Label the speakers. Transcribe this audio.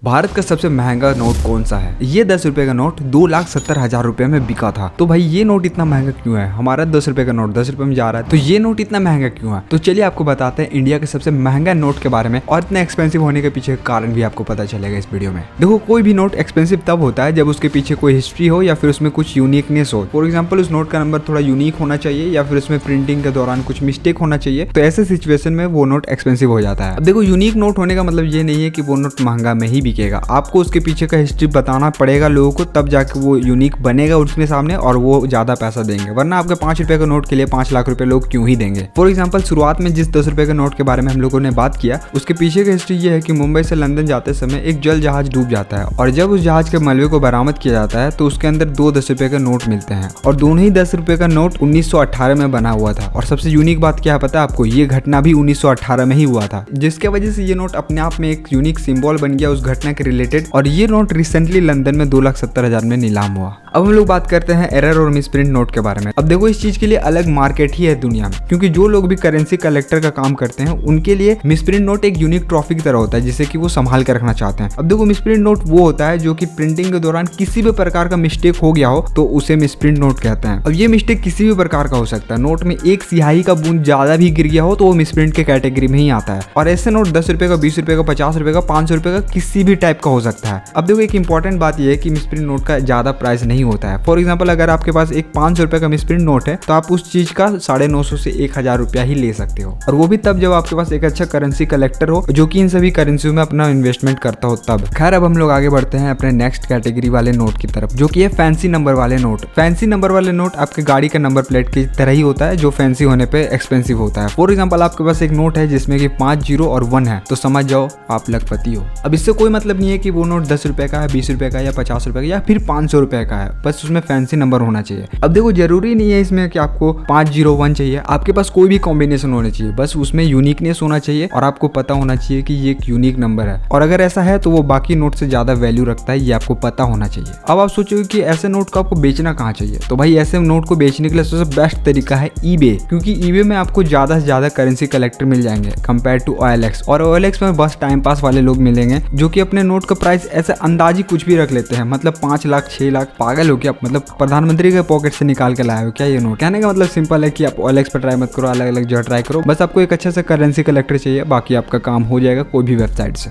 Speaker 1: भारत का सबसे महंगा नोट कौन सा है? ये 10 रुपए का नोट 2,70,000 रुपए में बिका था। तो भाई ये नोट इतना महंगा क्यों है? हमारा 10 रुपए का नोट 10 रुपए में जा रहा है, तो ये नोट इतना महंगा क्यों है? तो चलिए आपको बताते हैं इंडिया के सबसे महंगा नोट के बारे में, और इतना एक्सपेंसिव होने के पीछे कारण भी आपको पता चलेगा इस वीडियो में। देखो, कोई भी नोट एक्सपेंसिव तब होता है जब उसके पीछे कोई हिस्ट्री हो या फिर उसमें कुछ यूनिकनेस हो। फॉर एग्जाम्पल, उस नोट का नंबर थोड़ा यूनिक होना चाहिए या फिर उसमें प्रिंटिंग के दौरान कुछ मिस्टेक होना चाहिए। तो ऐसे सिचुएशन में वो नोट एक्सपेंसिव हो जाता है। अब देखो, यूनिक नोट होने का मतलब ये नहीं है कि वो नोट महंगा में ही बिकेगा। आपको उसके पीछे का हिस्ट्री बताना पड़ेगा लोगों को, तब जाके वो यूनिक बनेगा उसमें सामने और वो ज्यादा पैसा देंगे। वरना आपके 5 रुपए के नोट के लिए 5 लाख रुपए लोग क्यों ही देंगे। फॉर एग्जाम्पल, शुरुआत में जिस 10 रुपए के नोट के बारे में हम लोगों ने बात किया, उसके पीछे की हिस्ट्री ये है कि मुंबई से लंदन जाते समय एक जल जहाज डूब जाता है, और जब उस जहाज के मलबे को बरामद किया जाता है तो उसके अंदर 2 10 रुपए के नोट मिलते हैं, और दोनों ही 10 रुपए का नोट 1918 में बना हुआ था। और सबसे यूनिक बात क्या है पता है आपको? ये घटना भी 1918 में ही हुआ था, जिसके वजह से ये नोट अपने आप में एक यूनिक सिंबल बन गया उस घटना के रिलेटेड। और ये नोट रिसेंटली लंदन में 2,70,000 में नीलाम हुआ। अब हम लोग बात करते हैं एरर और मिसप्रिंट नोट के बारे में। अब देखो, इस चीज के लिए अलग मार्केट ही है दुनिया में, क्योंकि जो लोग भी करेंसी कलेक्टर का काम करते हैं उनके लिए मिसप्रिंट नोट एक यूनिक ट्रॉफी की तरह होता है, जिसे कि वो संभाल कर रखना चाहते हैं। अब देखो, मिसप्रिंट नोट वो होता है जो कि प्रिंटिंग के दौरान किसी भी प्रकार का मिस्टेक हो गया हो तो उसे मिसप्रिंट नोट कहते हैं। अब ये मिस्टेक किसी भी प्रकार का हो सकता है। नोट में एक स्याही का बूंद ज्यादा भी गिर गया हो तो वो मिसप्रिंट के कैटेगरी में ही आता है। और ऐसे नोट 10 रुपए का, 20 रुपए का, 50 रुपए का, 500 रुपए का, किसी भी टाइप का हो सकता है। अब देखो, एक इंपॉर्टेंट बात यह है कि मिसप्रिंट नोट का ज्यादा प्राइस नहीं होता है। फॉर एग्जाम्पल, अगर आपके पास एक 500 रुपए का मिसप्रिंट नोट है तो आप उस चीज का 950 से 1,000 रुपया ही ले सकते हो, और वो भी तब जब आपके पास एक अच्छा करेंसी कलेक्टर हो जो कि इन सभी करेंसी में अपना इन्वेस्टमेंट करता हो तब। खैर, अब हम लोग आगे बढ़ते हैं अपने नेक्स्ट कैटेगरी वाले नोट की तरफ, जो कि है फैंसी नंबर वाले नोट। फैंसी नंबर वाले नोट आपके गाड़ी का नंबर प्लेट की तरह ही होता है, जो फैंसी होने पे एक्सपेंसिव होता है। फॉर एग्जाम्पल, आपके पास एक नोट है जिसमें कि 5 0 और 1 है, तो समझ जाओ आप लखपति हो। अब इससे कोई मतलब नहीं है कि वो नोट 10 रुपए का है, 20 रुपए का, या 50 रुपए का, या फिर 500 रुपए का है, बस उसमें फैंसी नंबर होना चाहिए। अब देखो, जरूरी नहीं है इसमें कि आपको 5 0 1 चाहिए, आपके पास कोई भी कॉम्बिनेशन होना चाहिए, बस उसमें यूनिकनेस होना चाहिए और आपको पता होना चाहिए कि ये एक यूनिक नंबर है। और अगर ऐसा है तो वो बाकी नोट से ज्यादा वैल्यू रखता है, ये आपको पता होना चाहिए। अब आप सोचोगे कि ऐसे नोट को आपको बेचना कहाँ चाहिए, तो भाई ऐसे नोट को बेचने के लिए सबसे बेस्ट तरीका है ईबे, क्योंकि ईबे में आपको ज्यादा से ज्यादा करेंसी कलेक्टर मिल जाएंगे कंपेयर टू OLX। और OLX में बस टाइम पास वाले लोग मिलेंगे जो कि अपने नोट का प्राइस ऐसे अंदाजी कुछ भी रख लेते हैं, मतलब 5 लाख 6 लाख। पागल हो क्या? मतलब प्रधानमंत्री के पॉकेट से निकाल के लाए हो क्या ये नोट? कहने का मतलब सिंपल है कि आप OLX पर ट्राई मत करो, अलग अलग जगह ट्राई करो। बस आपको एक अच्छा सा करेंसी कलेक्टर चाहिए, बाकी आपका काम हो जाएगा कोई भी वेबसाइट से।